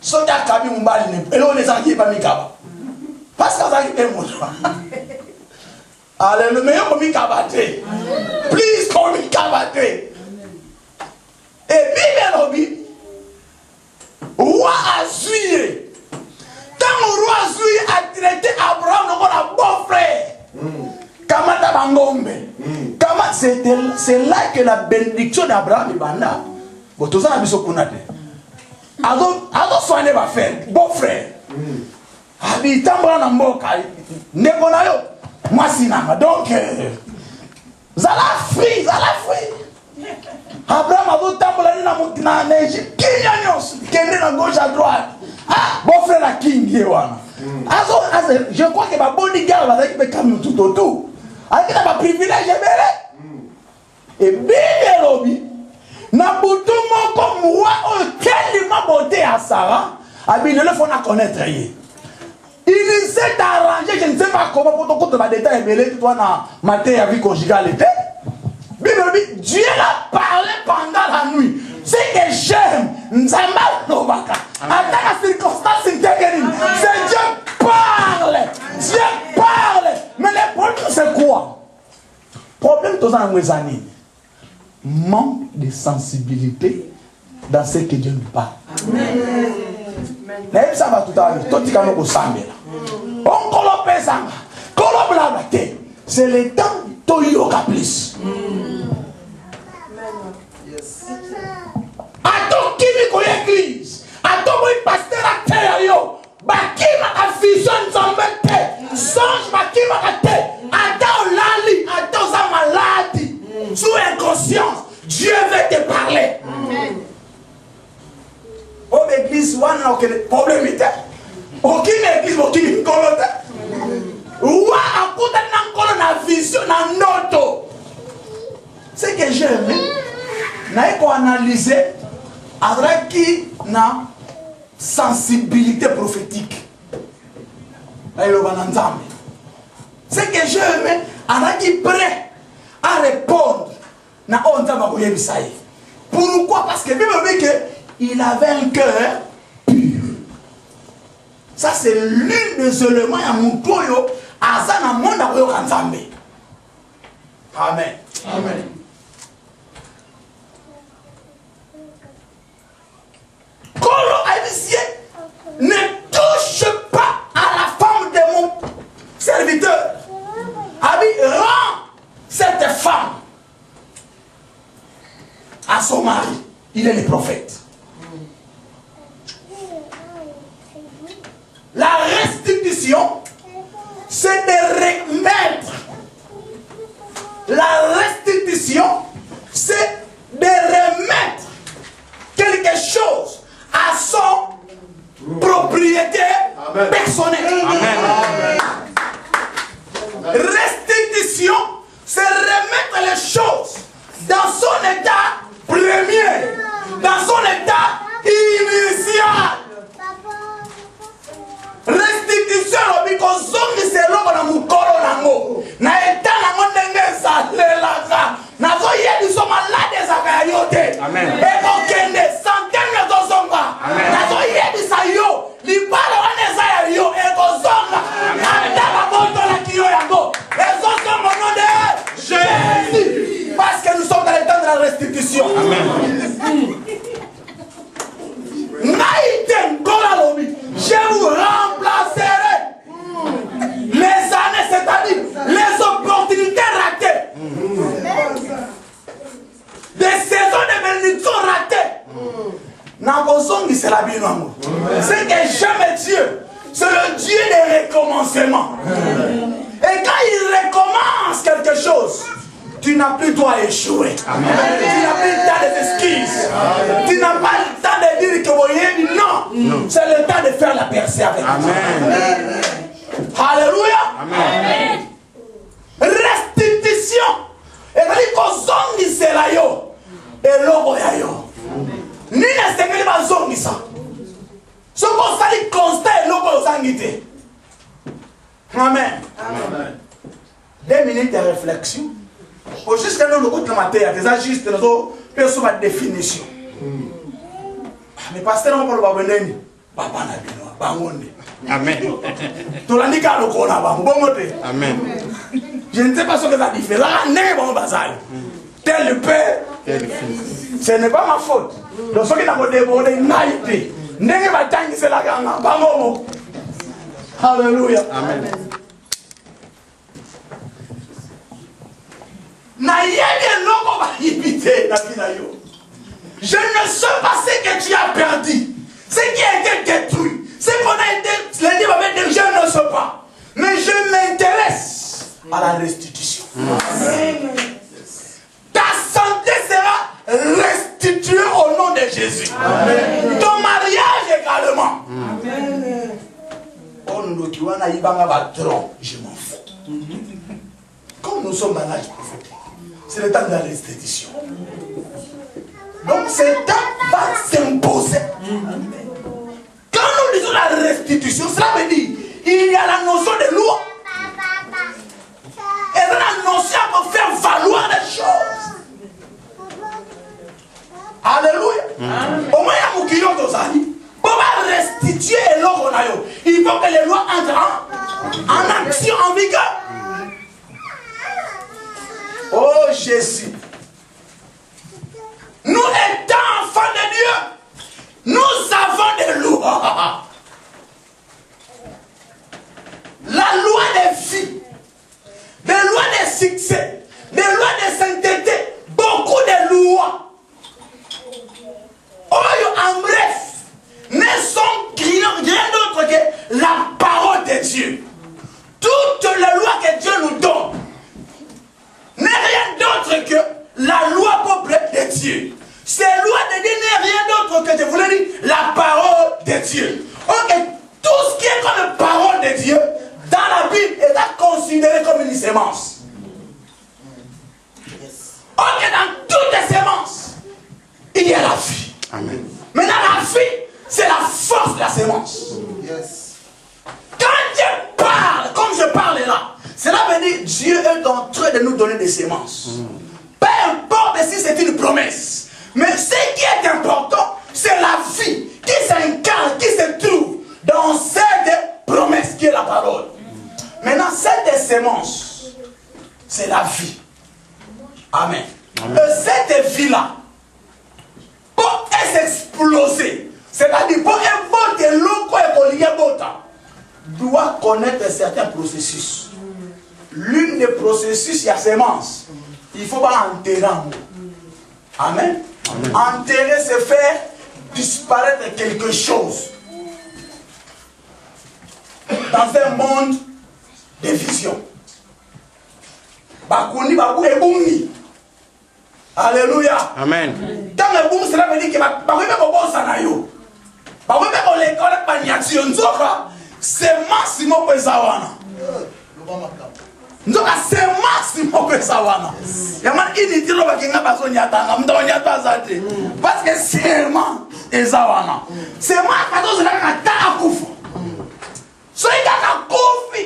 soki akabi mobali eloko ezalaki yeba mikaba parce que azalaki mpe moto alléluia mais yo komikaba te please komikaba te et bible elobi roi azwi ye ntango roi azwi ye atraité abraham lokola bon frère kamata bangombe c'est là que la bénédiction d'Abraham ebanda bo toza na biso kuna te azoswane bafrère bon frère abitambola na mboka ndeko na yo mwasi nanga donc zala free Abraham azotambola na Égypte kinya nyonso kende na gauche à droite bon frère la king ye wana je crois que baboni gare bazalaki mpe kami tutotu azalaki na baprivilège ebele ebile elobi na butu moko mwa oyo kelima beauté ya Sarah abilelo fo na connaître ye il s'est arrangé je ne sais pas comment pour tout le détail ebele toi na matière ya vie conjugale te Bible Dieu l'a parlé pendant la nuit. Ce que j'aime, Nzamba Novaka. Attends la circonstance intégrée. C'est Dieu parle. Dieu parle. Mais le problème c'est quoi? Le problème tous les années. Manque de sensibilité dans ce que Dieu nous parle. Amen. Ça va tout à l'heure. Tout le monde est on colope ça. Colope la bataille. C'est le temps de yoga plus. Attends qui me connaît l'église. Attends moi pasteur à terre yo. Bakima a vision nzambete. Songe bakima a terre. Attends lali, attends sa maladie. Sous inconscience, Dieu veut te parler. Oh l'église wana aucun problème était. Aucune église aucune colote. Ouah akuta na nkolo na vision na noto. Ce que j'aime, naïko analyser avec qui na sensibilité prophétique. Ce que j'aime, avec qui prêt à répondre na onzama koyebisaye. Pourquoi? Parce que Bible dit que il avait un cœur pur. Ça c'est l'une des éléments à mon toyo azana monde koyo kanzambe. Amen. Amen. Kolo Aïdicier ne touche pas à la femme de mon serviteur. Abi rend cette femme à son mari. Il est le prophète. La restitution, c'est de remettre. La restitution, c'est de remettre quelque chose à son propriétaire personnel. Amen. Restitution, c'est remettre les choses dans son état premier, dans son état initial. Restitution, because zongi c'est l'homme na mukolo nango. Na état nango ndenge salelaka. Na zo yedi so malade zaka yote. Amen. Eko kende centaine de zonga. Na zo yedi sa yo. Libala wane sa yo eko zonga. Anda ba moto la kiyo yango. Ezo so mon nom de Jésus. Parce que nous sommes dans le temps de la restitution. Amen. Naïten kolalobi. Je vous remplacerai les années, c'est-à-dire les opportunités ratées, des saisons de bénédiction ratées. Nangozongi c'est la bien amour. C'est que jamais Dieu, c'est le Dieu des recommencements. Et quand il recommence quelque chose, tu n'as plus toi échouer. Amen. Tu n'as plus le temps de t'excuses. Tu n'as pas le temps de dire que vous voyez, non. C'est le temps de faire la percée avec toi. Amen. Alléluia. Amen. Restitution. Et dit qu'on zongi c'est là yo. Et logo ya yo. Ni ne se que pas zongi ça. Ce qu'on s'allie constat et logo zangité. Amen. Amen. 2 minutes de réflexion. Jusqu'à nous, le matin, déjà juste la définition. mais pasteur on va venir papa na bino bangonde. Amen. To la ndika loko na ba bongote. Amen. Je ne sais pas ce que ça diffère. Là n'est bon bazal. Tel le père, Tel le fils. ce n'est pas ma faute. Donc ce qui n'a pas débordé naïté. N'est pas tangi c'est la ganga bangomo. Alléluia. Amen. Na yeye loko ba yibité na binayo. Je ne sais pas ce que tu as perdu. Ce qui a été détruit. Ce qu'on a été, les livres avaient dit, je ne sais pas. Mais je m'intéresse à la restitution. Amen. Ta santé sera restituée au nom de Jésus. Amen. Ton mariage également. Amen. Oh, nous qui on a eu je m'en fous. Comme nous sommes dans l'âge prophétique, c'est le temps de la restitution. Donc, ce temps va s'imposer. Quand nous disons la restitution, cela veut dire il y a la notion de loi. Et la notion pour faire valoir les choses. Alléluia. Au moins, il y a un pour restituer l'eau, il faut que les lois entrent en action, en vigueur. Oh Jésus. Nous étant enfants de Dieu, nous avons des lois. La loi des vies, des lois de succès, des lois de sainteté, beaucoup de lois. Oh, en bref, ne sont rien d'autre que la parole de Dieu. Toutes les lois que Dieu nous donne n'est rien d'autre que la loi propre de Dieu. Ces lois de Dieu n'est rien d'autre que, je voulais dire, la parole de Dieu. Ok, tout ce qui est comme parole de Dieu, dans la Bible, est considéré comme une sémence. Ok, dans toutes les sémences, il y a la vie. Amen. Maintenant, la vie, c'est la force de la sémence. Yes. Quand Dieu parle, comme je parle là, cela veut dire Dieu est en train de nous donner des sémences. Peu importe si c'est une promesse. Mais ce qui est important, c'est la vie qui s'incarne, qui se trouve dans cette promesse qui est la parole. Maintenant, cette sémence, c'est la vie. Amen. Amen. Cette vie-là, pour s'exploser, c'est-à-dire pour évoquer l'eau doit connaître certains processus. L'une des processus, il y a sémence. Il faut pas enterrer un mot. Amen. Amen. Enterrer, c'est faire disparaître quelque chose dans un monde de vision. Bakuni babu ebumi. Alléluia. Amen. Dans le boom, cela veut dire que babu be bobo sanayo. Babu be ko l'école paniati nzoka, c'est maximum pesawana. Nzoka c'est maximum pesawana. Yaman ini tilo bakinga basonya tanga mdonya tazate. Parce que c'est ma ezawana. C'est ma kato zela kata akufa. So il a kufi.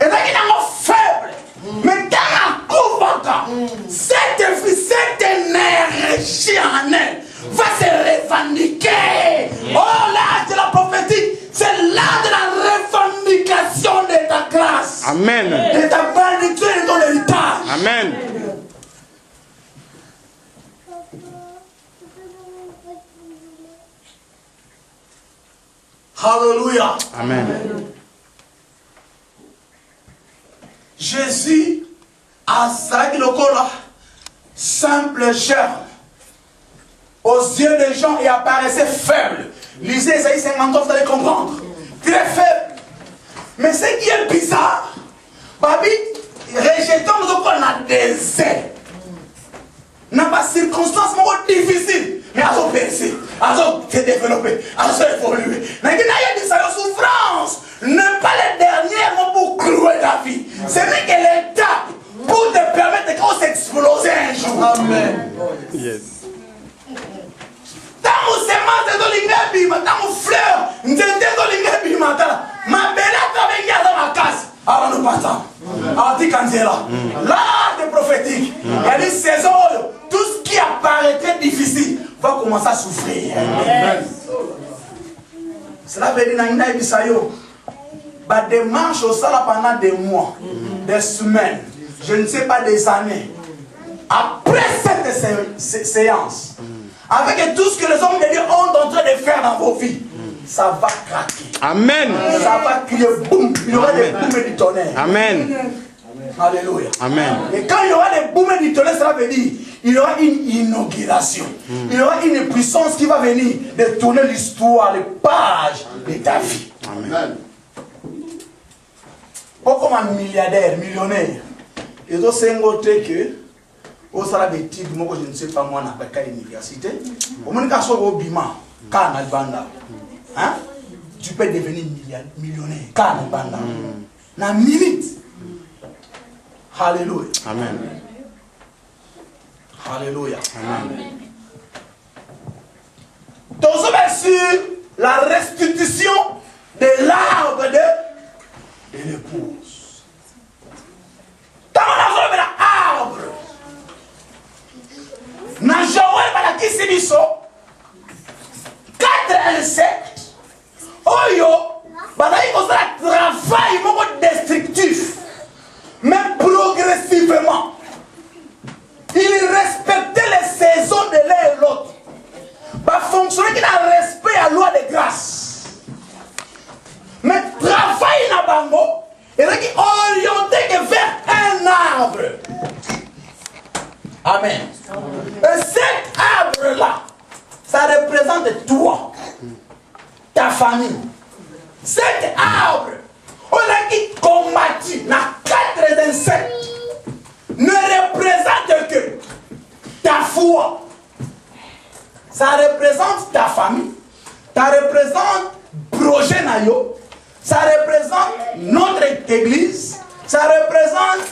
Et là il est faible. Mais cette énergie en elle va se revendiquer. Oh, l'âge de la prophétique, c'est l'âge de la revendication de ta grâce. Amen. De ta bénédiction et de ton héritage. Amen. Alléluia. Amen. Jésus a salué le corps simple germe aux yeux des gens et apparaissait faible. Lisez Isaïe 59, vous allez comprendre. Très faible. Mais ce qui est bizarre, Babi, rejetons nous qu'on a des ailes. N'a pas circonstance difficile. Mais à son percer, à son se développer, à son évoluer. Mais il y a des souffrances. Ne pas les derniers mots pour clouer ta vie. C'est vrai que l'étape pour te permettre de s'exploser un jour. Amen. Yes. Dans mon sémence de l'ingébi, dans mon fleur, nous sommes l'ingébi, ma belle a travaillé dans ma case. Avant nous partons. Alors, dit quand c'est là. L'art prophétique. Il y a des saisons, tout ce qui apparaîtrait difficile va commencer à souffrir. Cela veut dire que la démarche au salon pendant des mois, des semaines, je ne sais pas, des années. Après cette séance, avec tout ce que les hommes de Dieu ont en train de faire dans vos vies, ça va craquer. Amen. Ça va crier boum. Il y aura des boums du tonnerre. Amen. Alléluia. Amen. Et quand il y aura des boums du tonnerre, cela veut dire il y aura une inauguration. Il y aura une puissance qui va venir de tourner l'histoire, les pages de ta vie. Amen. Pas comme un milliardaire, millionnaire. Et donc c'est un autre que au salaire des titres, moi je ne sais pas moi n'a pas l'université. Au moins quand on au bima, quand on a banda, hein, tu peux devenir millionnaire. Quand on a banda, na minute. Alléluia. Amen. Alléluia. Amen. Donc sur la restitution de l'arbre de l'épouse. Dans l'arbre. Dans Joël balaki sibiso 4 insectes. Oyo balaki kozala travail moko destructif. Mais progressivement, il respectait les saisons de l'un et l'autre. Il fonctionnait qu'il a respect à la loi de grâce. Mais travail na bango, il est orienté vers un arbre. Amen. Et cet arbre-là, ça représente toi, ta famille. Cet arbre, on a qui combattu dans 4 insectes, ne représente que ta foi. Ça représente ta famille, ça représente projet nayo, ça représente notre église, ça représente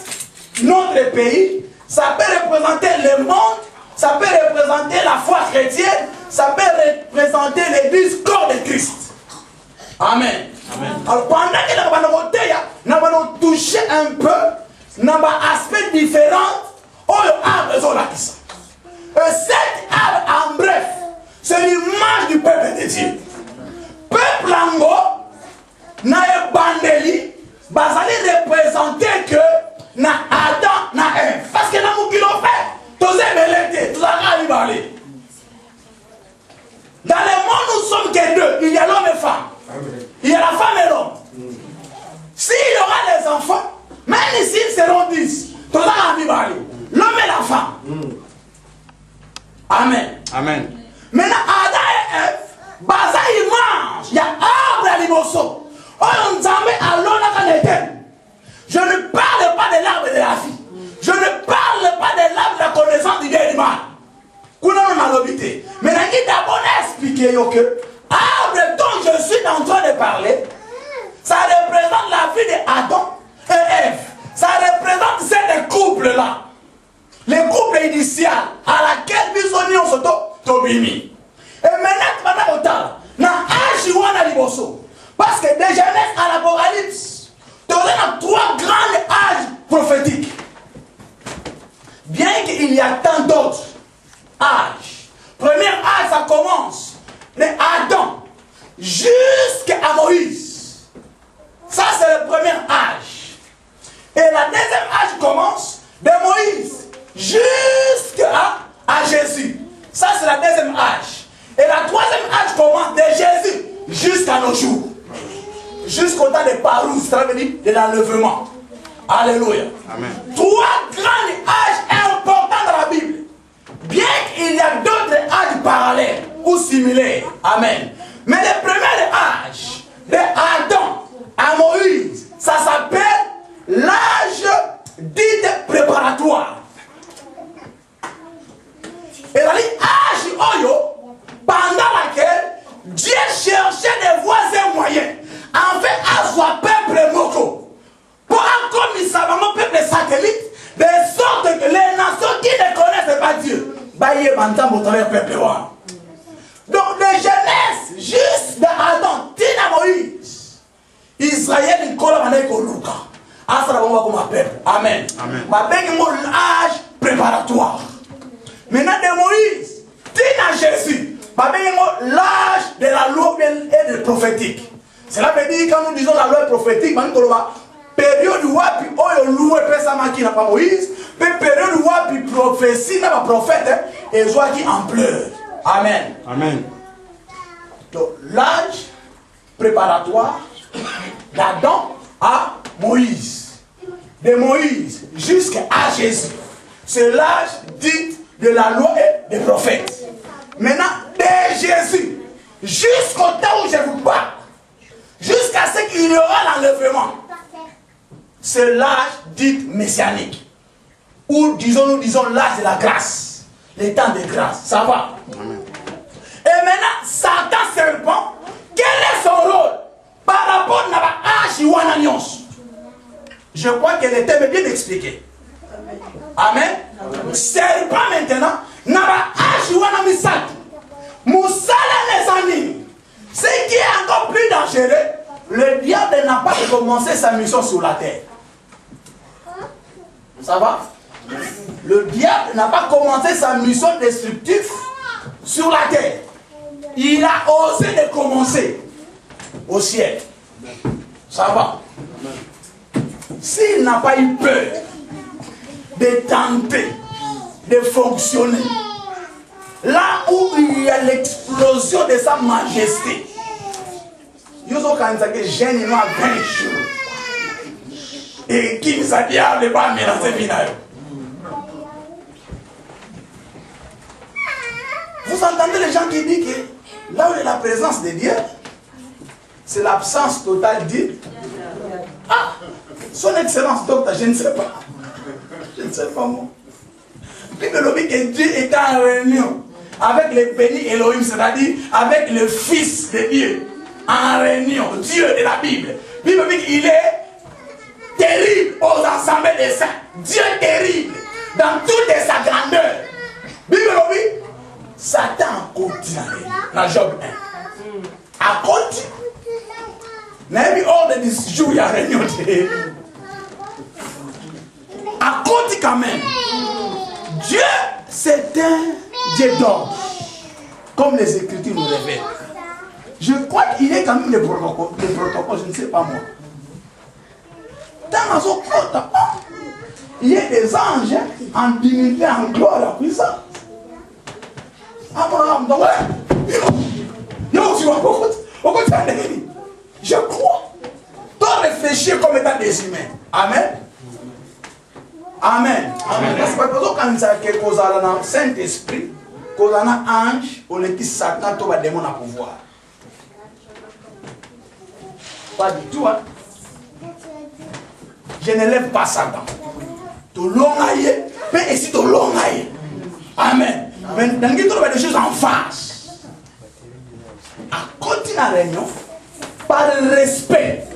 notre pays, ça peut représenter le monde, ça peut représenter la foi chrétienne, ça peut représenter l'église corps de Christ. Amen. Amen. Alors pendant que nous avons touché un peu, nous avons un aspect différent, et cet arbre, en bref, c'est l'image du peuple de Dieu. Peuple ango, na bandeli, bazali représenter que na Adam, na Ève. Parce que na moukilo fait, tous les belletés, tous les balés. Dans le monde, nous sommes que deux. Il y a l'homme et la femme. Il y a la femme et l'homme. S'il y aura des enfants, même s'ils seront 10, tous les balés. L'homme et la femme. Amen. Amen. Maintenant, Adam et Ève, baza ils mangent. Il y a arbre à l'imoso. On nous amène à l'eau. Je ne parle pas de l'arbre de la vie. Je ne parle pas de l'arbre de la connaissance du bien et du mal. Mais il d'abord expliquer que l'arbre dont je suis en train de parler, ça représente la vie d'Adam et Ève. Ça représente ces couples-là. Les couples initial à laquelle nous sommes tobimi. Et maintenant, na âge liboso. Parce que de Genèse à l'Apocalypse, tu as 3 grands âges prophétiques. Bien qu'il y a tant d'autres âges. Premier âge, ça commence de Adam jusqu'à Moïse. Ça, c'est le premier âge. Et la deuxième âge commence de Moïse jusqu'à Jésus. Ça, c'est la deuxième âge. Et la troisième âge commence de Jésus jusqu'à nos jours. Jusqu'au temps de Parousse, ça veut dire de l'enlèvement. Alléluia. Amen. 3 grands âges importants dans la Bible. Bien qu'il y a d'autres âges parallèles ou similaires. Amen. Mais le premier âge de Adam à Moïse, ça s'appelle l'âge dit préparatoire. Et l'âge Oyo, pendant laquelle Dieu cherchait des voies et moyens. En fait, à soi peuple moko. Pour encore mis ça mon peuple satellite, de sorte que les nations qui ne connaissent pas Dieu, donc de Genèse jusqu'à Adam, Tina Moïse, Israël, il colle avec Luka. Amen. Amen. L'âge préparatoire. Maintenant de Moïse, Tina Jésus, l'âge de la loi et de prophétique. Cela veut dire quand nous disons la loi prophétique, période où il loué Pessamaki n'a pas Moïse, période où il prophétie n'a pas prophète, et soit qui en pleure. Amen. Amen. Donc l'âge préparatoire d'Adam à Moïse, de Moïse jusqu'à Jésus, c'est l'âge dit de la loi et des prophètes. Maintenant, de Jésus jusqu'au temps où je vous parle, jusqu'à ce qu'il y aura l'enlèvement, c'est l'âge dit messianique. Ou nous disons l'âge de la grâce. Les temps de grâce. Ça va. Amen. Et maintenant, Satan serpent, quel est son rôle par rapport à l'âge Iwananions? Je crois que le thème est bien expliqué. Amen. Serpent maintenant, n'a pas l'âge Iwanamisat. Moussala les amis. Ce qui est encore plus dangereux, le diable n'a pas commencé sa mission sur la terre. Ça va? Le diable n'a pas commencé sa mission destructive sur la terre. Il a osé de commencer au ciel. Ça va? S'il n'a pas eu peur de tenter de fonctionner, là où il y a l'explosion de sa majesté, il y a que jeune a 20 jours. Et qui nous a dit à ne pas mélanger binaire. Vous entendez les gens qui disent que là où il y a la présence de Dieu, c'est l'absence totale de... Ah, son excellence docteur, je ne sais pas. Je ne sais pas moi. Puis le lobby que Dieu est en réunion avec les bénis Elohim, c'est-à-dire avec le Fils de Dieu, en réunion, Dieu de la Bible. Puis le lobby qu'il est terrible aux assemblées des saints. Dieu terrible dans toute sa grandeur. Bible lobby, Satan continue dans Job 1. À côté, même hors de 10 jours, il y a réunion de... À côté quand même, Dieu c'est un Dieu d'ordre, comme les Écritures nous révèlent. Je crois qu'il y a quand même des protocoles, je ne sais pas moi. Dans son protocole, il y a des anges en dignité, en gloire, en puissance. Abraham, donc, je crois. Toi réfléchir comme étant des humains. Amen. Amen. Amen. Parce que quand il y a quelque chose dans le Saint-Esprit, quand il y a un ange, on est dit Satan, tout va démon à pouvoir. Pas du tout, hein. Je ne lève pas Satan. Tu l'ongaye, mais ici tu l'ongaye. Amen. Mais dans le cas des choses en face. À côté de la réunion, par respect,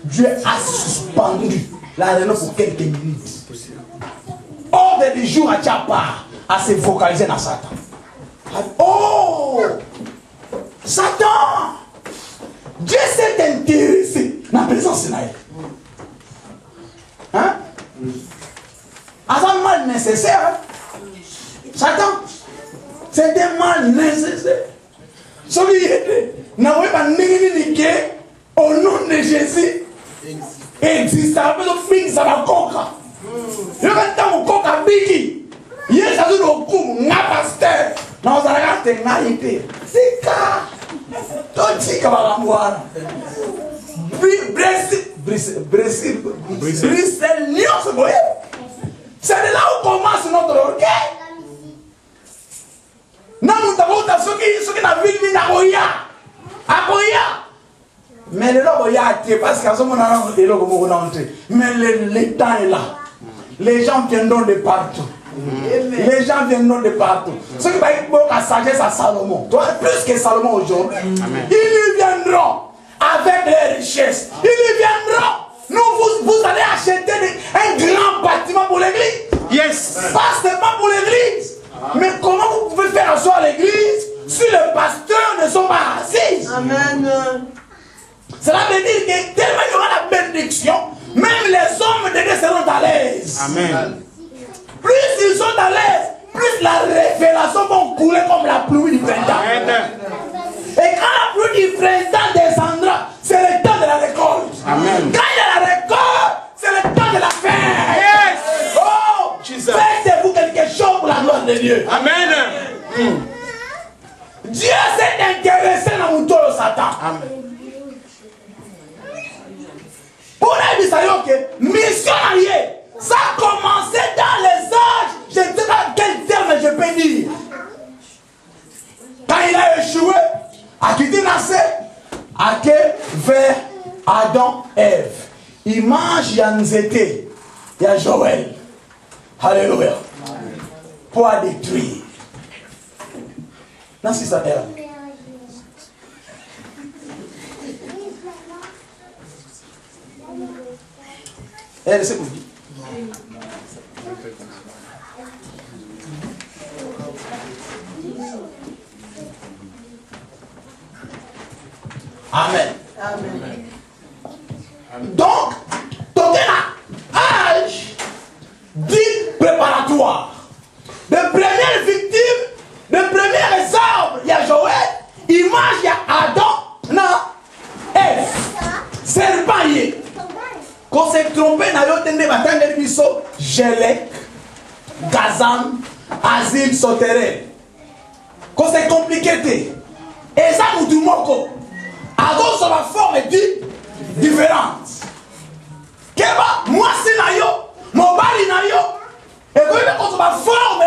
Dieu a suspendu la réunion pour quelques minutes. Ordre du jour à Tchapa à se focaliser dans Satan. Oh! Satan! Dieu s'est intéressé dans la présence de Naël. Hein? À un mal nécessaire. Satan, c'est un mal nécessaire. Celui qui était, n'a pas négligé au nom de Jésus. Existe avec le fils de la coca. Il y a un temps où coca bigi. Il y a un jour où n'a pasteur. Dans un regard de naïveté. C'est car. Tout ce qui va voir. C'est de là où commence notre orgueil. Nous avons ceux qui n'ont vu ni Nagoya. Agoya. Mais le logo y a été parce qu'à ce moment-là, mais le temps est là. Les gens viendront de partout. Les gens viendront de partout. Ceux qui vont à sagesse à Salomon, toi plus que Salomon aujourd'hui, ils viendront avec les richesses. Ils viendront. Vous allez acheter un grand bâtiment pour l'église. Yes. Pas seulement pour l'église. Mais comment vous pouvez faire asseoir l'église si les pasteurs ne sont pas assis? Amen. Cela veut dire que tellement il y aura la bénédiction, même les hommes de Dieu seront à l'aise. Amen. Plus ils sont à l'aise, plus la révélation va couler comme la pluie du printemps. Et quand la pluie du printemps descendra, c'est le temps de la récolte. Amen. Quand il y a la récolte, c'est le temps de la fête. Yes. Oh, faites-vous quelque chose pour la gloire de Dieu. Amen. Dieu s'est intéressé dans mon tour de Satan. Amen. Pour les que missionnaire, ça a commencé dans les âges, je ne sais pas quel terme je peux dire. Quand il a échoué, à quitter Nassé, à que vers Adam, Ève. Il mange, il y a Nzété, il y a Joël. Alléluia. Pour détruire. Non, c'est ça, elle. Elle, c'est quoi? Amen. Amen. Donc, ton âge dit préparatoire. De première victime, de premier exemple, il y a Joël, image, il y a Adam, non, Ève, serpent. Quand s'est trompé, il y a eu des biso, Gélec, Gazam, Asile, Soteré. Quand c'est compliqué, et ça nous dit moko. À cause de la forme différente. Keba, moi c'est nayo, mon bali nayo, et quand il y a la forme,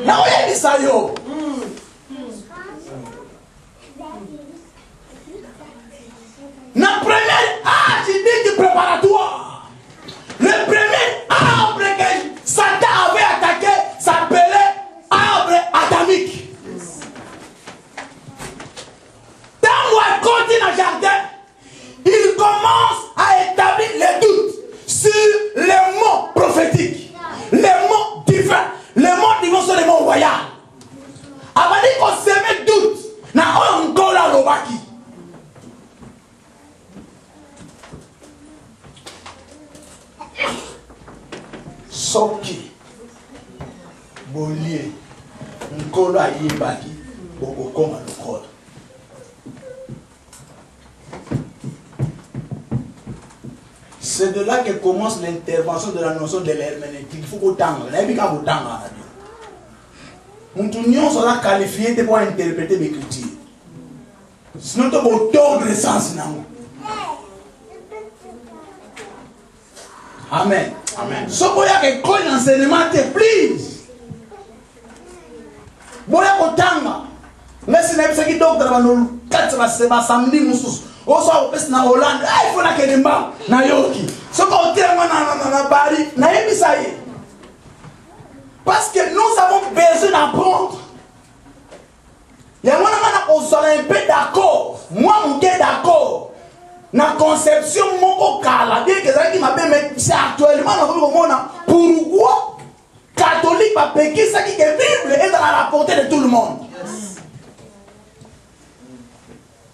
na oye di sa yo. Na premier âge dit préparatoire. Le premier arbre que Satan avait attaqué s'appelait arbre adamique. Tant qu'on continue dans le jardin, il commence à établir les doutes sur les mots prophétiques, les mots divins. Les mots divins sont les mots royaux. Avant qu'on se met doute, na on gola lobaki. Soki, Bolier, Nkolo Ayibaki, Bokokoma Nkolo. C'est de là que commence l'intervention de la notion de l'herméneutique. Il faut qu'on tangue. Il faut qu'on tangue. Nous sommes qualifiés pour interpréter l'écriture. Sinon, tu vas tordre le sens. Amen. Amen. So boya que colle l'enseignement te please. Boya kotanga. Mais si n'est pas qui docteur va nous 4 va samedi musus. O so au pes na Hollande. Il faut na kelimba na yoki. So ko tire na Paris na yebisa. Parce que nous avons besoin d'apprendre. Il y a un peu d'accord. Moi, je suis d'accord. La conception, c'est actuellement pourquoi catholique va péquer ça qui est Bible est dans la portée de tout le monde.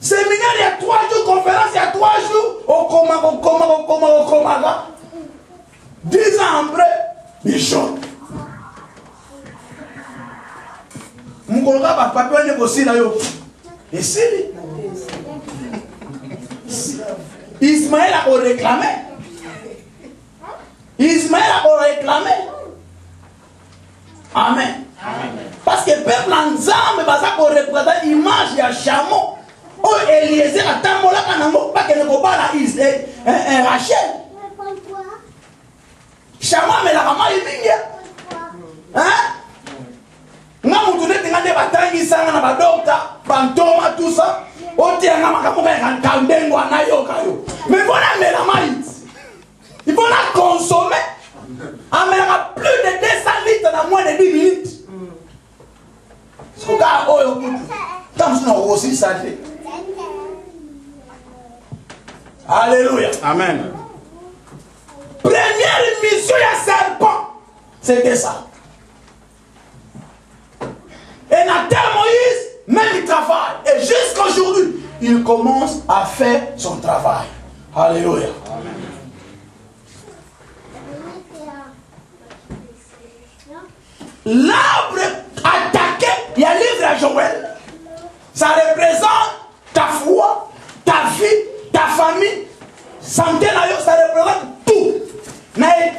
Séminaire, il y a 3 jours, conférence, il y a 3 jours. Au Komaga. 10 ans après, Bishop. Mukoloka ba papa ne kosi na yo. Ici. Ismaël a réclamé. Ismaël a réclamé. Amen. Parce que le peuple en Zambie va représenter l'image de chameau. Oh, Eliezer a tambola kanango pas que ne ko ba la Rachel. Chameau mais la maman est mingi. Hein? Nga mutude tingande batangi sanga na badokta, bantoma tout ça. Oti nga makamuka kandengo anayoka yo. Mais voilà mais la maïs. Il faut la consommer. Amènera plus de 200 litres dans moins de 10 minutes. Ce gars oyo mutu. Comme si on aussi ça fait. Alléluia. Amen. Première mission ya serpent, c'était ça. Et Nathan Moïse, même il travaille. Et jusqu'à aujourd'hui, il commence à faire son travail. Alléluia. l'arbre attaqué, il y a livre à Joël. Ça représente ta foi, ta vie, ta famille. Santé, ça représente tout. Mais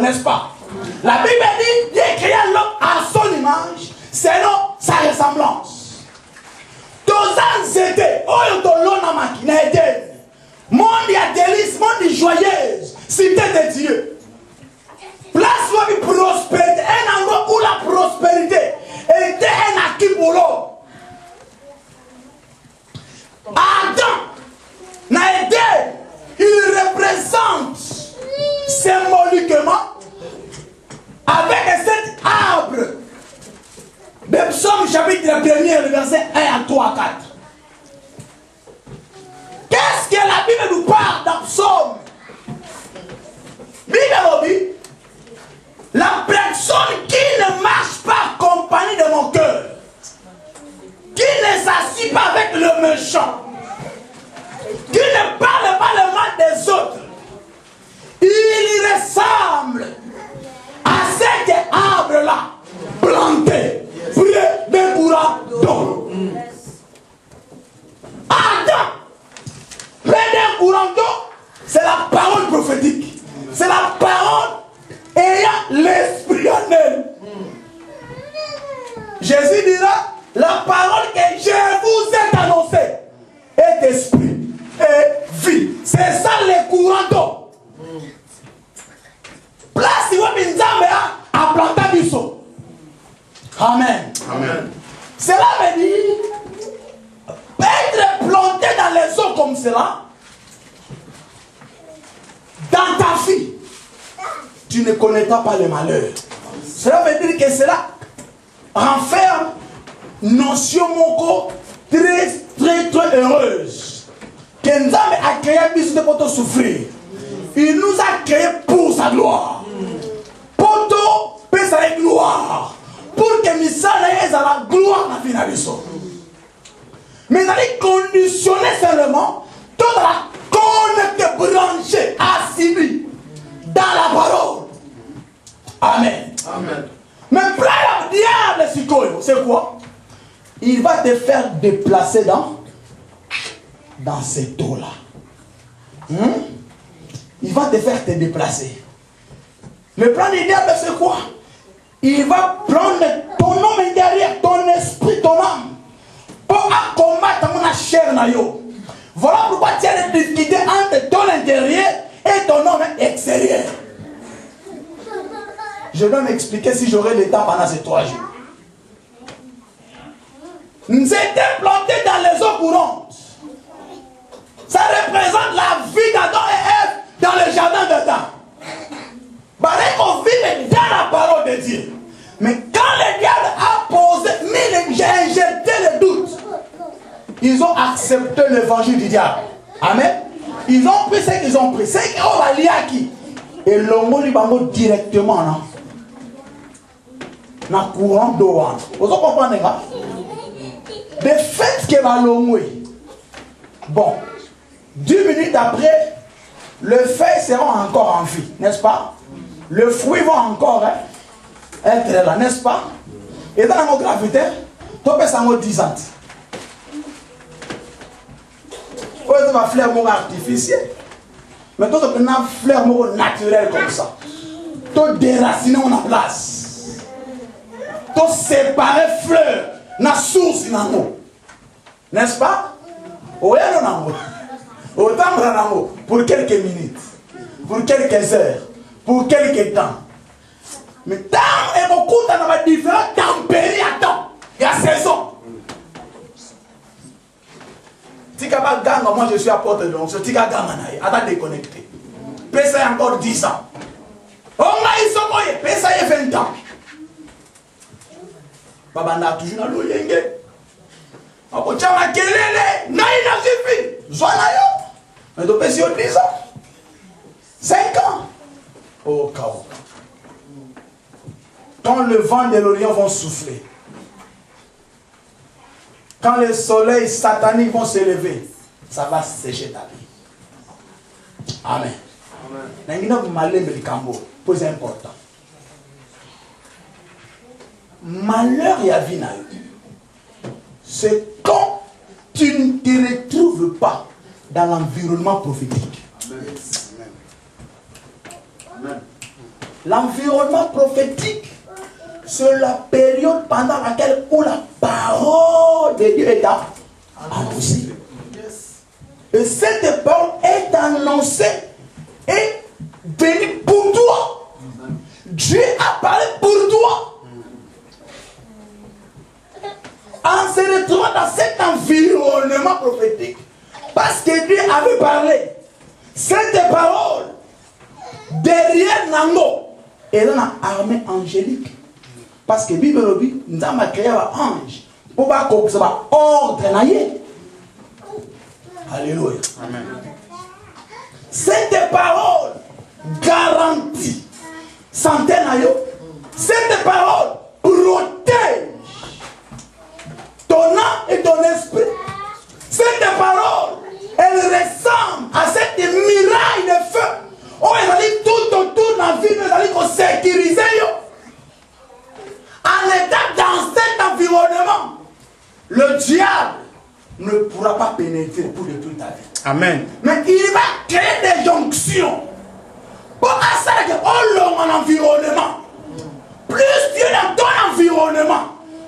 n'est-ce pas? La Bible dit qu'il créa l'homme à son image, selon sa ressemblance. Tous c'était, oh, monde a délice, monde joyeuse, cité de Dieu. Place où la prospérité, un endroit où la prospérité était un acquis pour l'homme. Adam n'a été, il représente symboliquement avec cet arbre de Psaume chapitre 1, le verset 1 à 3 à 4. Qu'est-ce que la Bible nous parle dans Psaume? Bible dit, la personne qui ne marche pas accompagnée de mon cœur, qui ne s'assied pas avec le méchant, qui ne parle pas le mal des autres, il ressemble à cet arbre-là, planté près d'un courant d'eau. Adam, près d'un courant d'eau, c'est la parole prophétique. C'est la parole ayant l'esprit en elle. Jésus dira, la parole que je vous ai annoncée est esprit et vie. C'est ça le courant d'eau. Place où Binzambe a planté du saut. Amen. Amen. Cela veut dire être planté dans les eaux comme cela. Dans ta vie, tu ne connaîtras pas le malheur. Cela veut dire que cela renferme notion moko très heureuse. Que Nzambe a créé bis pour te souffrir. Il nous a créé pour sa gloire. Pour te payer sa gloire. Pour que Misala ait la gloire dans la finalité. Mais il est conditionné seulement toute la connecte branchée, assimilée dans la parole. Amen. Amen. Mais plein de diable, c'est quoi? Il va te faire déplacer dans cette eau-là. Il va te faire te déplacer. Le plan du diable, c'est quoi? Il va prendre ton homme intérieur, ton esprit, ton âme, pour combattre ta chair. Voilà pourquoi tu as des difficultés entre ton intérieur et ton homme extérieur. Je vais m'expliquer si j'aurai le temps pendant ces 3 jours. Nous étions plantés dans les eaux courantes. Ça représente la vie d'Adam et Ève dans le jardin d'Adam. Pareil qu'on vit dans la parole de Dieu. Mais quand le diable a posé, j'ai injecté le doute, ils ont accepté l'évangile du diable. Amen. Ils ont pris ce qu'ils ont pris. C'est qu'on va lier à qui? Et l'homme lui va directement là. Dans le courant d'eau. Vous comprenez? De fait que va l'homme. Bon. 2 minutes après, le feuille sera encore en vie, n'est-ce pas? Le fruit va encore être là, n'est-ce pas? Et dans la gravité, tu peux ça 10 ans. Tu peux une fleur artificielle. Mais tu peux une fleur naturelle comme ça. Tu déracines en place. Tu séparer fleur, na source, na mot. N'est-ce pas? Oui, non, autant pour quelques minutes, pour quelques heures, pour quelques temps. Mais temps et beaucoup dans différents tempéries à temps. Il y a saison. Tika gang, moi je suis apôtre de l'onction. Tika gang, attends déconnecté. Pesa encore 10 ans. On a eu son moyen, pesa 20 ans. Babanda toujours dans l'eau yenge. On tient ma kelele, non il a suffi. Zoanayo. Mais tu peux 10 ans. 5 ans. Oh, chaos. Quand le vent de l'Orient vont souffler, quand les soleils sataniques vont s'élever, ça va sécher ta vie. Amen. C'est important. malheur et avina. C'est quand tu ne te retrouves pas dans l'environnement prophétique. L'environnement prophétique, c'est la période pendant laquelle où la parole de Dieu est annoncée. Et cette parole est annoncée et venue pour toi. Dieu a parlé pour toi. En se retrouvant dans cet environnement prophétique, parce que Dieu avait parlé, cette parole, derrière Nango, elle a une armée angélique. Parce que la Bible dit, nous avons créé un ange pour que ordre. Alléluia. Amen. Cette parole garantit santé. Cette parole protège ton âme et ton esprit. Cette parole, elle ressemble à cette muraille de feu. Oh, elle allait tout autour de la vie, elle allait sécuriser. En étant dans cet environnement, le diable ne pourra pas pénétrer pour détruire ta vie. Amen. Mais il va créer des jonctions. Pour ça que en environnement, plus Dieu est dans ton environnement,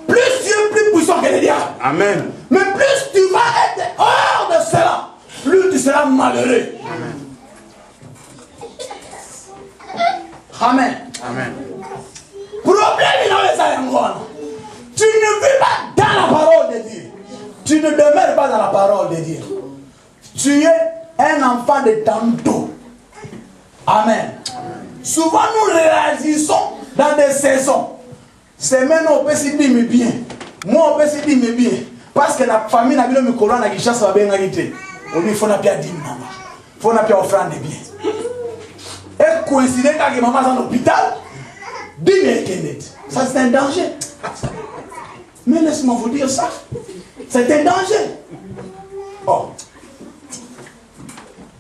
plus Dieu est plus puissant que le diable. Amen. Mais plus tu vas être hors de cela, plus tu seras malheureux. Amen. Amen. Amen. Problème, tu ne vis pas dans la parole de Dieu. Tu ne demeures pas dans la parole de Dieu. Tu es un enfant de tantôt. Amen. Souvent nous réagissons dans des saisons. C'est maintenant on peut se dire mais bien. Moi on peut se dire mais bien. Parce que la famille n'a pas eu colonne à Guichas va bien arrêter. On dit il faut n'a pas dire maman. Il faut n'a pas offrande de bien. Et coïncider quand maman est en hôpital. Ça c'est un danger. Mais laisse-moi vous dire ça. C'est un danger. Oh.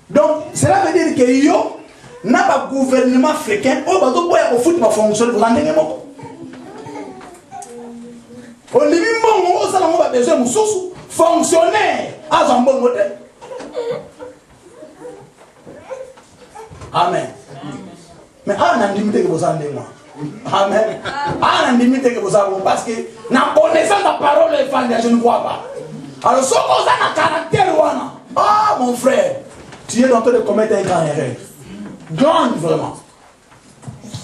Donc, cela veut dire que yo n'a pas gouvernement africain. Oh, bah, donc, au foot, va fonctionner. Vous l'entendez, moi. Au début, on a besoin de fonctionnaire à un bon modèle. Amen. Mais on a limité que vous en avez moi. Amen. On a limité que vous avez parce que la connaissance de la parole de je ne vois pas. Alors, ce qu'on a un caractère, ah mon frère, tu es en train de commettre un grand erreur. Grande vraiment.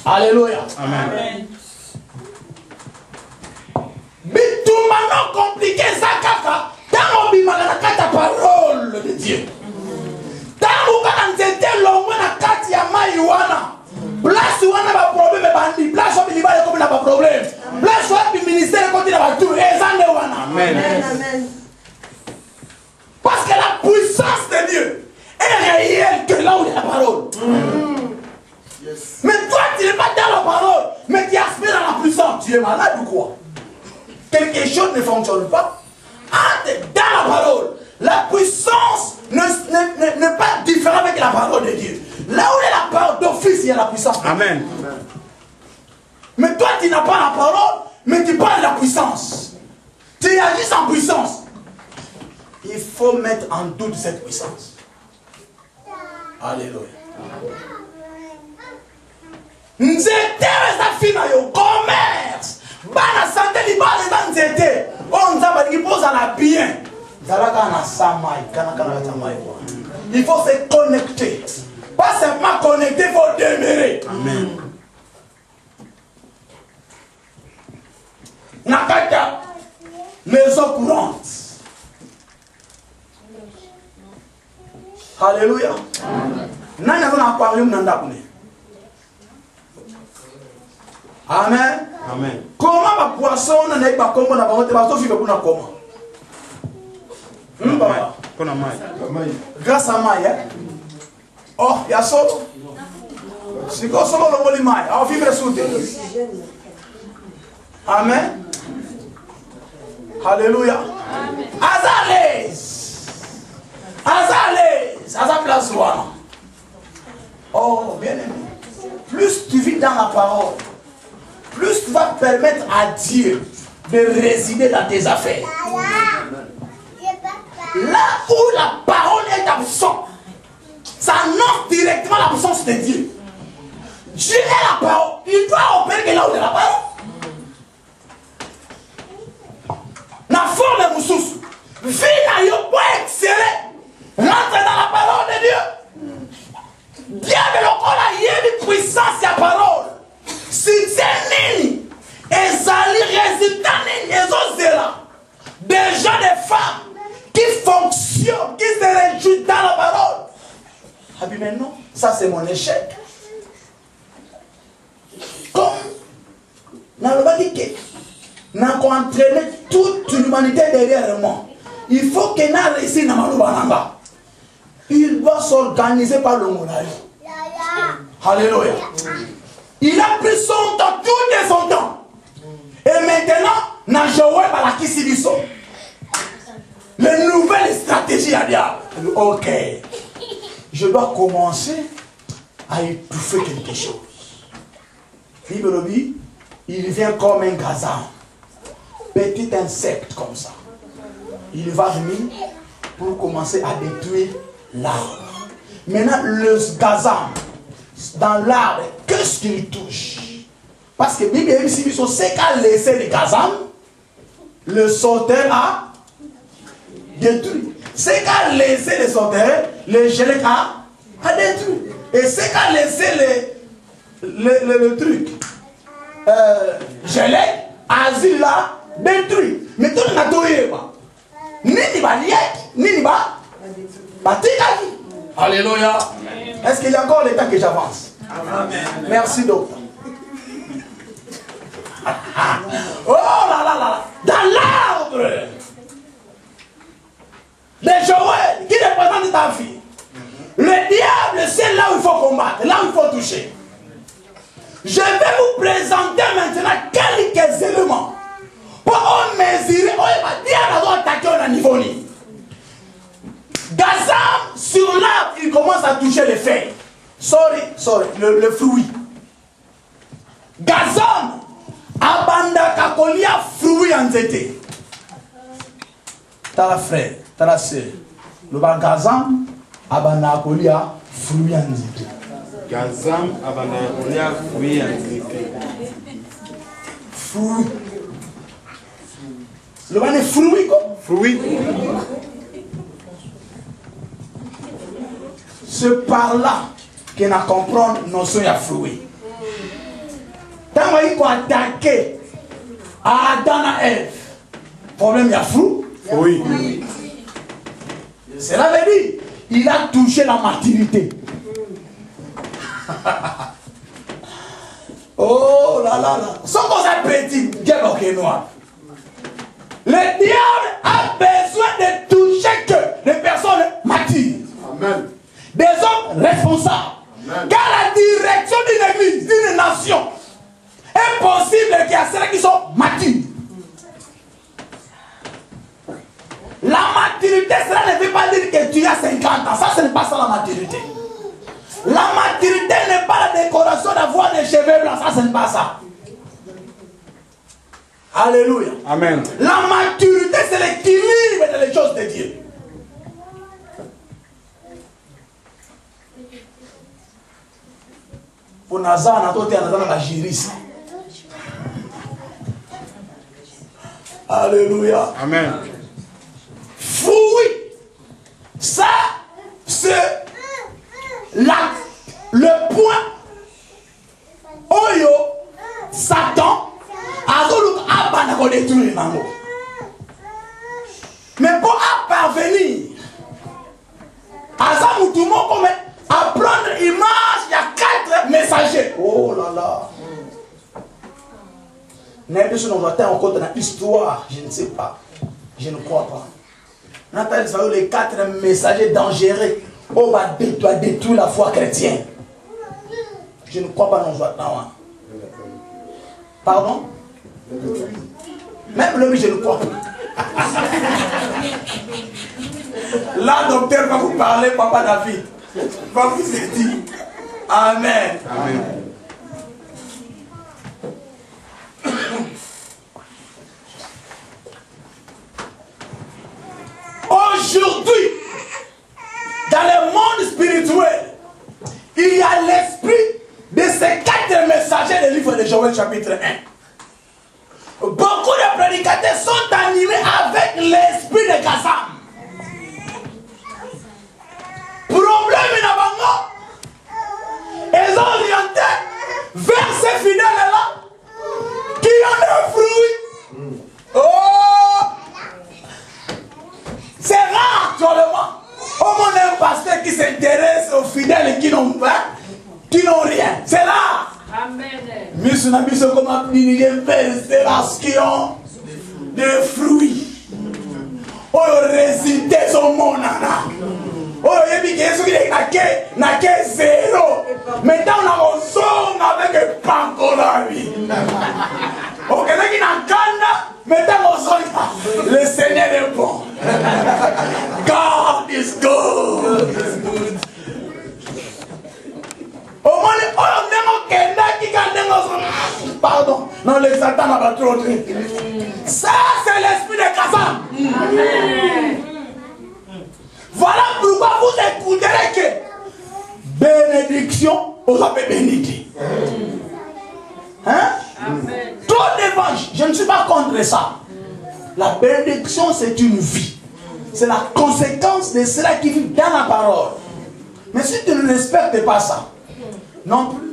Alléluia. Amen. Mais tout maintenant compliqué ça kaka. Tant on ta parole de Dieu. Tant on était longue na kati ya maiwana. Place où on a pas problème bandi. Place où il va y avoir pas problème. Place où le ministère continue à tout. Amen. Amen. Parce que la puissance de Dieu est réelle que là où il y a la parole. Yes. Mais toi, tu n'es pas dans la parole, mais tu aspires à la puissance. Tu es malade ou quoi? Quelque chose ne fonctionne pas. Entre dans la parole. La puissance n'est pas différente avec la parole de Dieu. Là où il y a la parole d'office, il y a la puissance. Amen. Mais toi, tu n'as pas la parole, mais tu parles de la puissance. Tu agis en puissance. Il faut mettre en doute cette puissance. Alléluia. Nzete ezafina yo commerce. Bana santé libale dans nzete. On nzamba qui pose à la bien. Zalaka na samai, kana samai. Il faut se connecter. Pas simplement connecter, il faut demeurer. Amen. Nakata maison courante. Alléluia. Nani avons un aquarium dans la. Amen. Amen. Comment ma poisson n'a pas comme on a pas de bateau fait pour comment? Grâce à Maï. Oh, il y a solo. Si vous solo le moli Maï, on vivre sous terre. Amen. Alléluia. Azalès. Azalès. Azalès place loin. Oh, bien aimé. Plus tu vis dans la parole, plus tu vas permettre à Dieu de résider dans tes affaires. Là où la parole est absente, ça annonce directement l'absence de Dieu. Dieu est la parole. Il doit opérer que là où il est la parole. La forme moussous. Vie n'a yo pour exceller. Rentre dans la parole de Dieu. Diable lokola yebi puissance ya parole. Si c'est nini, ezali résultat nini ezozela. Des gens, des femmes qui fonctionnent, qui se réjouissent dans la parole. Ah bien maintenant, ça c'est mon échec. Comme dans le bas n'a entraîné toute l'humanité derrière moi. Il faut que n'a réussi dans ma. Il va s'organiser par le monarque. Alléluia. Il a pris son temps, tout et son temps. Et maintenant, n'a joué par la Kisibiso. Les nouvelles stratégies à dire. Ok. Je dois commencer à étouffer quelque chose. Libérobi, il vient comme un gazan. Petit insecte comme ça. Il va venir pour commencer à détruire l'arbre. Maintenant, le gazan, dans l'arbre, qu'est-ce qu'il touche? Parce que Bible dit que c'est qu'à laisser le gazan, le sauteur a détruit. C'est qu'à laisser le sauteur, le gelé a détruit. Et c'est qu'à laisser le truc, gelé, asile là, détruit. Mais tout le monde ni va liek, ni va batigagi. Alléluia. Est-ce qu'il y a encore le temps que j'avance? Merci docteur. Oh là là là. Dans l'arbre de Joël qui représente ta vie, le diable c'est là où il faut combattre, là où il faut toucher. Je vais vous présenter maintenant quelques éléments pour mesurer, on va dire à attaquer au niveau. Gazam sur l'arbre, il commence à toucher les feuilles. Le fruit. Gazam, abanda kakolia fruit en zété. T'as la frère, t'as la sœur. Le gazam, abanda kakolia fruit en zété. Gazam, abanda kakolia fruit en zété. Fruit. Le ban est fruit quoi? Fruit. C'est par là qu'on a compris notion de fruit. Tant qu'il faut attaquer à Adam et Ève, problème il y a fruit. Oui. Cela veut dire il a touché la maturité. Oh là là là. Sans qu'on soit petit, Dieu est noir. Le diable a besoin de toucher que les personnes matures. Amen. Des hommes responsables. Amen. Car la direction d'une église, d'une nation, est possible qu'il y a ceux qui sont matures. La maturité, cela ne veut pas dire que tu as 50 ans. Ça, ce n'est pas ça la maturité. La maturité n'est pas la décoration d'avoir des cheveux blancs. Ça, ce n'est pas ça. Alléluia. Amen. La maturité, c'est l'équilibre des choses de Dieu. Pour Nazar, on a la juriste. Alléluia. Amen. Fruit. Ça, c'est le point. Oyo, Satan, a détruire Nango. Mais pour parvenir à ça, nous devons apprendre l'image, il y a 4 messagers. Oh là là. N'est-ce pas nous attend encore dans l'histoire? Je ne sais pas. Je ne crois pas. Nous attendons les 4 messagers dangereux. On va détruire la foi chrétienne. Je ne crois pas nous attend. Pardon? Même lui, je ne crois pas. Là, docteur va vous parler, papa David. Va vous dire. Amen. Amen. Aujourd'hui, dans le monde spirituel, il y a l'esprit de ces 4 messagers du livre de Joël chapitre 1. Beaucoup de prédicateurs sont animés avec l'esprit de Kazam. Problème in Abango, ils ont orienté vers ces fidèles-là qui ont des fruits. Oh! C'est rare actuellement. Au moins un pasteur qui s'intéresse aux fidèles qui n'ont rien. C'est rare. Amen. Mais ce n'est pas comme qui ont des fruits. Oh, résulté son monana. Oh, il y a des zéro. Maintenant, on a un son avec un pancola. Ok, qui n'a qu'un. Maintenant, on son. Le Seigneur est bon. God is good. Au moins, on a pardon. Non, les Satan n'a pas trop. Ça, c'est l'esprit de Kazam. Voilà pourquoi vous écouterez que bénédiction aux appels bénis. Hein? Trop d'évangiles. Je ne suis pas contre ça. La bénédiction, c'est une vie. C'est la conséquence de cela qui vit dans la parole. Mais si tu ne respectes pas ça, non plus.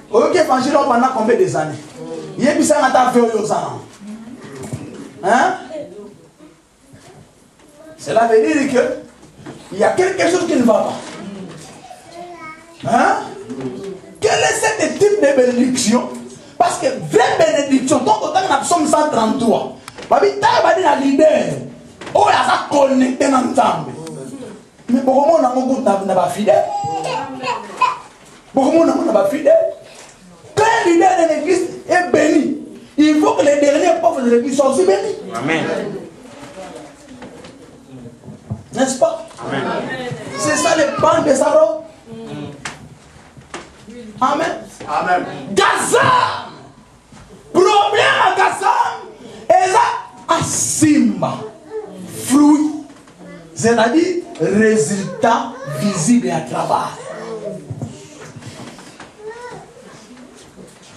Ok, évangile pendant combien des années? Il y a bizarre à ta vie aux ans. Hein? Cela veut dire que il y a quelque chose qui ne va pas. Hein? Quel est ce type de bénédiction? Parce que vraie bénédiction, donc autant que nous sommes 133, la leader, oh, il y a ça connecté ensemble. Mais pour le monde, on n'a pas fidèle. Pour le monde, on n'a pas fidèle. Quand un leader de l'église est béni, il faut que les derniers pauvres de l'église soient aussi bénis. Amen. N'est-ce pas? C'est ça le pan de Saro. Amen. Amen. Gazam. Problème à Gazam. Et là, à Simba. Fruit. C'est-à-dire résultat visible à travail.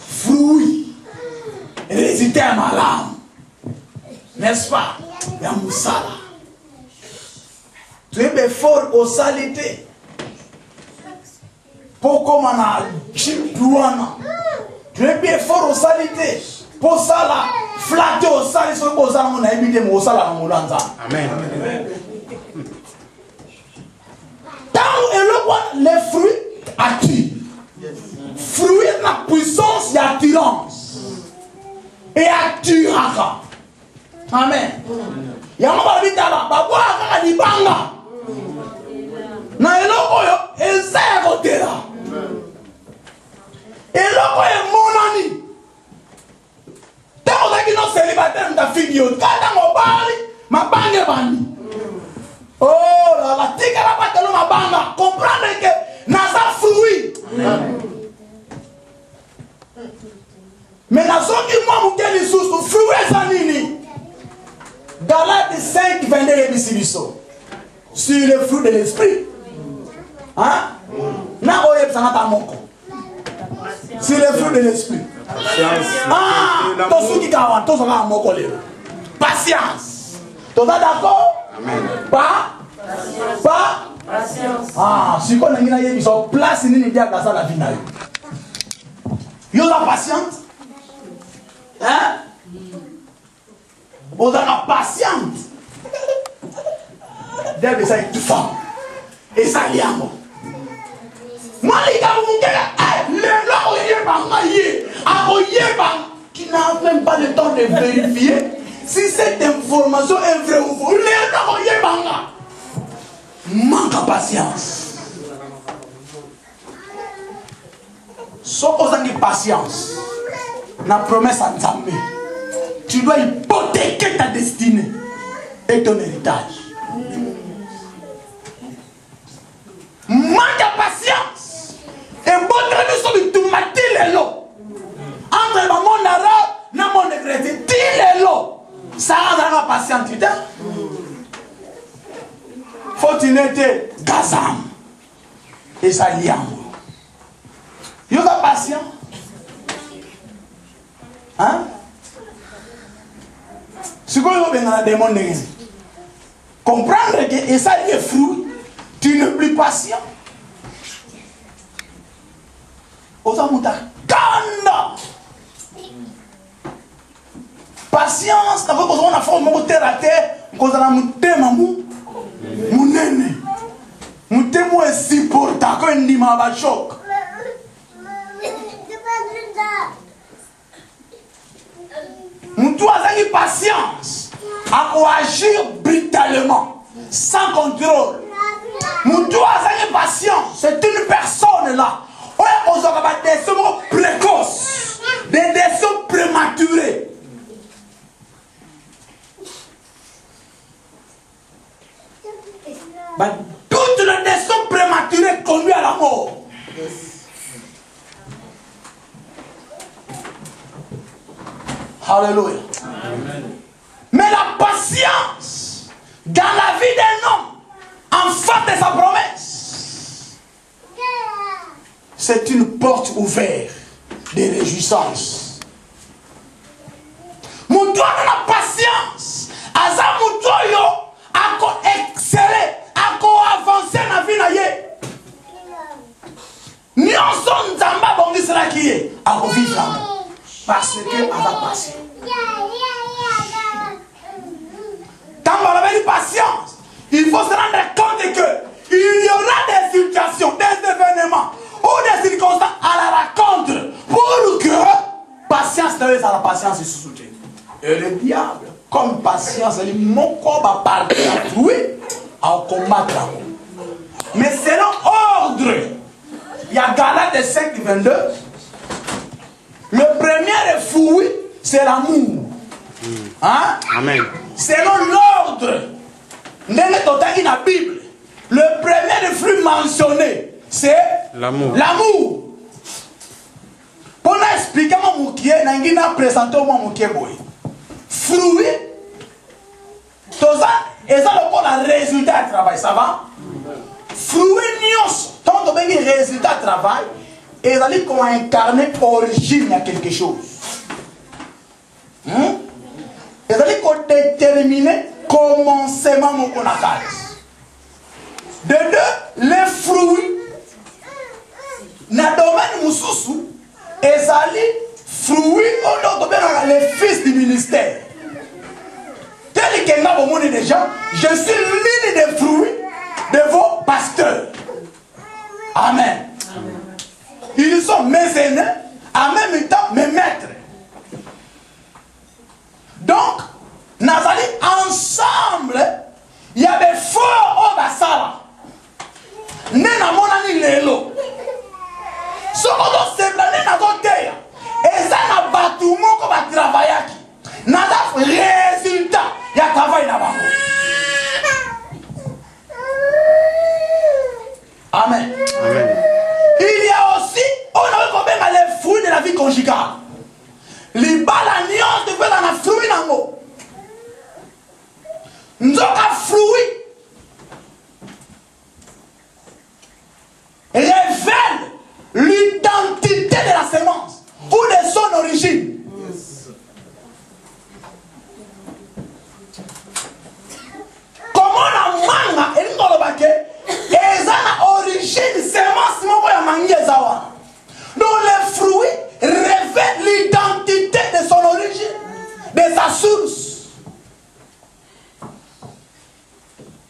Fruit. Résultat à ma lame. N'est-ce pas? Il y a Moussala. Tu es fort aux saletés. Pour comme on a chipouana. Tu es bien fort aux saletés. Pour ça là, flatter aux saletés, pour ça on a évité mon sale à mon Amen. Tant les fruits attirent. Fruits la puissance d'attirance. Et attirera. Amen. Yamama bitala, babwa kaka libanga. Na eloko yo eza kotela. Eloko e monani. Tant que nous célibataires ta fille kata mobali mabange bani. Oh là là, tika la patelo mabanga, comprendre que nasa fruit. Mais na zongi moi mukeli susu fruit zanini. Galates 5, 22 et Bissibiso. Sur le fruit de l'esprit. Hein? Sur le fruit de l'esprit. Ah! Patience. Tu es d'accord? Pas? Patience. Ah, si on a une place, il y a la vie. Vous êtes patiente? Hein? Vous êtes patiente. Dès ça est tout fort. Et ça y est. Moi, les gars, vous me qui n'a même pas le temps de vérifier si cette information est vraie ou fausse. Manque de patience. Sauf aux gens de patience. La promesse à Nzambe. Tu dois hypothéquer ta destinée et ton héritage. Manque de patience. Et bon, nous sommes matin les lots. Entre le monde arabe et le monde chrétien, les lots. Ça a la patience. Fortunité, Gazam. Et ça liam. Yo ka patient. Hein? Si vous avez un démon, comprendre que ça lié fruit, tu n'es plus patient. Ozamuta kanda. Patience, d'abord quand on a fait mon terre à terre, quand on a mon thème mon nene. Mon thème est si important quand on dit ma choc. Mon doit avoir patience à agir brutalement, sans contrôle. Mon doit avoir patience, c'est une personne là. On a des décisions précoces, des décisions prématurées. Toutes les décisions prématurées conduisent à la mort. Alléluia. Mais la patience dans la vie d'un homme, en face de sa promesse, c'est une porte ouverte de réjouissance. Mon doigt de la patience, Aza mon doigt yo, a exceller, a avancer dans la vie naïe. Ni en son zamba bon sera qui est, a vivre parce que Aza patient. Quand on a une patience, il faut se rendre compte que il y aura des situations, des événements ou des circonstances à la rencontre pour que patience à la patience se soutient. Et le diable, comme patience, il dit mon corps va partir à trouver à combattre. Mais selon ordre, il y a Galates 5, 22. Le premier fruit, c'est l'amour. Hein? Amen. Selon l'ordre, dans la Bible, le premier fruit mentionné, c'est l'amour. L'amour. Pour expliquer mon qui est, je vais présenter mon qui est boy. Fruit, tout ça, et ça le résultat du travail, ça va? Fruit, tant que le résultat du travail, et ça dit qu'on incarne origine à quelque chose. Et ça dit qu'on détermine commencement mon connaissance. De deux, les fruits, dans le domaine mususu, et ça dit fruits, on a les fils du ministère. Tel que nous avons des gens, je suis l'une des fruits de vos pasteurs. Amen. Ils sont mes aînés, en même temps mes maîtres. Donc, nous allons ensemble, il y a des forts au Bassala. Nous avons les lots. Ce qu'on doit se planer dans notre terre, et ça n'a pas tout le monde qui va travailler. Nous avons résultat, il y a travail là-bas. Amen. Amen. Il y a aussi, on a les fruits de la vie conjugale. Les balanions de faire dans la fruit dans l'eau. Nous avons fruit. Révèle l'identité de la semence ou de son origine. Comment on a manga et nous avons et ça a origine semence donc les fruits révèlent l'identité de son origine, de sa source.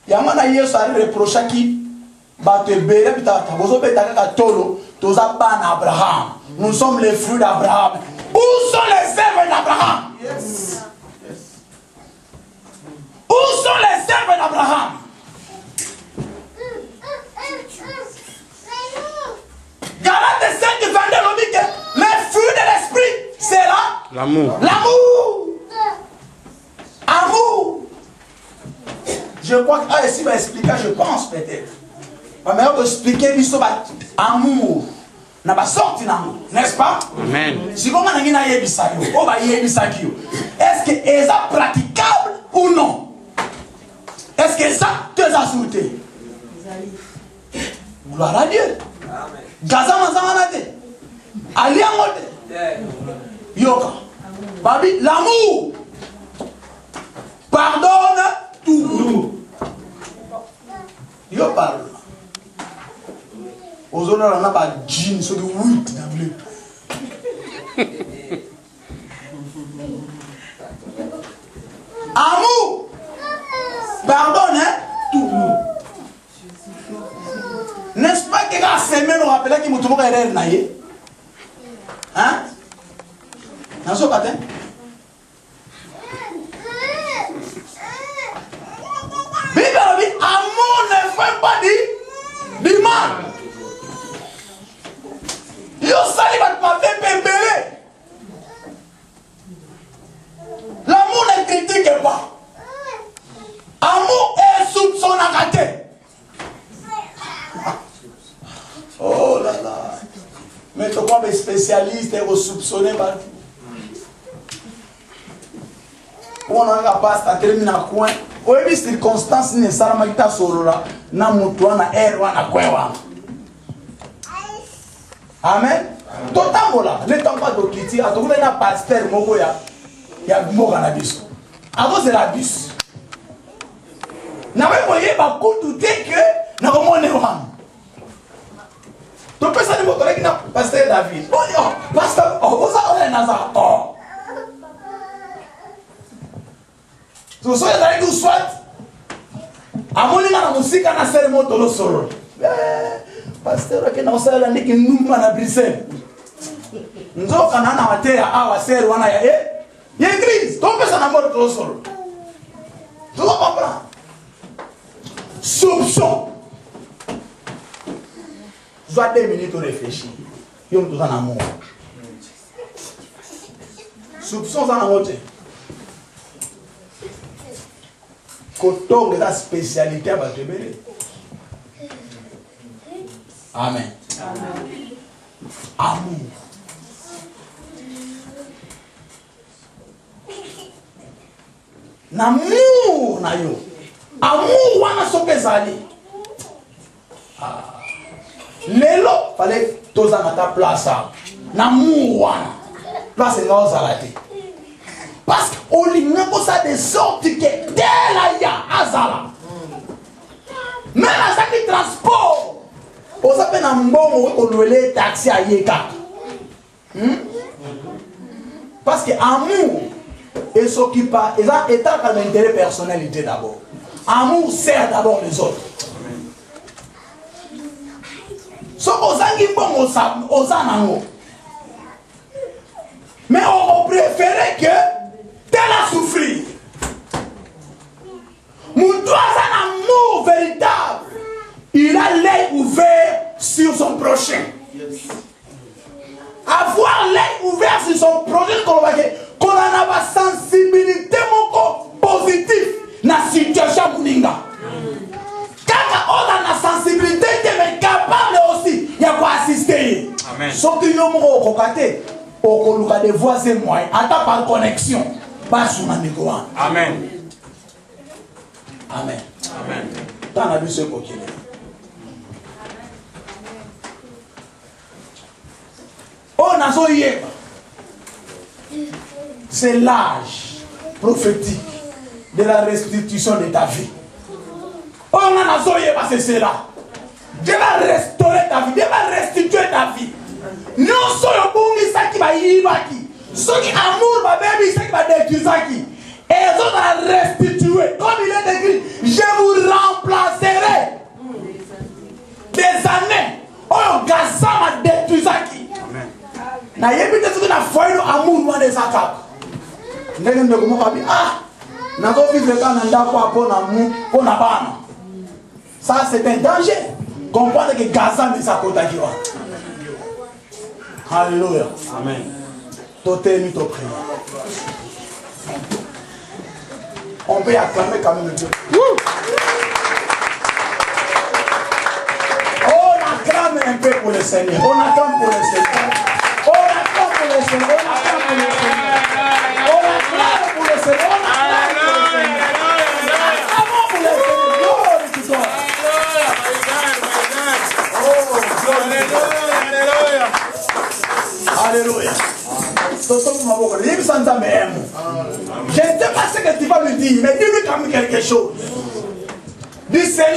Il y a un qui a reproché qui Abraham. Nous sommes les fruits d'Abraham. Où sont les œuvres d'Abraham? Yes. Où sont les œuvres d'Abraham? Galates 5, 22 nous dit que les fruits de l'esprit, c'est là l'amour. L'amour. Amour. Je crois que ici va expliquer, je pense peut-être. Mais on va expliquer l'histoire amour. N'a pas sorti d'amour, n'est-ce pas? Amen. Si vous avez un yébisakio, on va yébisakio. Est-ce que c'est praticable ou non? Est-ce que ça, tu es place où tu es. Gloire à Dieu. Gaza Mazanate. Aliamote. Yoka. Babi, l'amour pardonne tout. Yo parle. Aux honneurs, on n'a pas de jean, c'est de 8 d'anglais. Amour pardonne tout. N'est-ce pas que la semaine, on rappelle qu'il m'a trouvé un rêve naïe? Hein? Dans ce matin? Bible dit, amour ne fait pas du mal. Yo sali va te m'avoir pembélé. L'amour ne critique pas. Amour est soupçon à rater. Oh là là. Mais tu comme spécialiste et soupçonné par on a la passe à terminer à coin. Ou les circonstances ne sont pas ta sorora na mutua na erwa na kwewa. Amen. Totambola, ne tampa do kiti atokule na pasteur moko ya moka na biso. Avant c'est la bis. Na we voyez ba douter que na komone wana. To pesa ni moto qui na pasteur David. Oh pasteur, oh ça on est naza. Oh. So so ya do soit. Amoni na musika na sere moto lo solo. Pasteur ke na osala ndiki numba na Bruxelles. Nzoka na na watea awa sere wana ya église. To pesa na moto lo solo. Tu comprends? Soupçon. Soit 2 minutes pour réfléchir. Yo tout en amour. Soupçon ça na moto. Kotonge la spécialité à Batebele. Amen. Amour. L'amour na yo. Amour wana soke zali. Lelo fallait toza na ta place. L'amour wana. Place nga ozalate. Parce qu'on l'a ça de sorte que dès la ya azala. Même à ça qui transport. On s'appelle un bon on le taxi à Yeka. Parce que amour et s'occupe pas et ça état comme intérêt personnalité d'abord. Amour sert d'abord les autres. So ozangi bon ozanango. Mais on préférait que tel a souffert. Mon doigt a un amour véritable. Il a l'œil ouvert sur son prochain. Avoir l'œil ouvert sur son prochain, qu'on a une sensibilité positive dans la situation Mouninga. Quand on a une sensibilité, on est capable aussi de assister. Sauf que nous avons on des voix et moyens, attends par connexion. Amen. Amen. Amen. Dans la vie, c'est quoi qu'il est. C'est l'âge prophétique de la restitution de ta vie. On a c'est cela. Dieu va restaurer ta vie. Dieu va restituer ta vie. Nous sommes bon, ça qui va y aller. Ceux qui amour ma bébé, c'est qui va détruire qui. Et ils ont restitué. Comme il est écrit, je vous remplacerai des années. Oh, Gaza m'a détruit qui. Na yebi te na foi no amour moi des attaques. Ndenge ndeko mo kabi na ko vivre quand na ndako apo na mu po na bana. Ça c'est un danger. Comprendre que Gaza me sakota kiwa. Alléluia. Amen. Totem to prier. On peut acclamer quand même Dieu. On acclame un peu pour le Seigneur. On acclame pour le Seigneur. On acclame pour le Seigneur. On acclame pour le Seigneur. On acclame pour le Seigneur. On acclame pour le Seigneur. On acclame pour le Seigneur. Gloire Alléluia. Je ne sais pas ce que tu vas me dire, mais dis-lui quand même quelque chose. Dis Seigneur.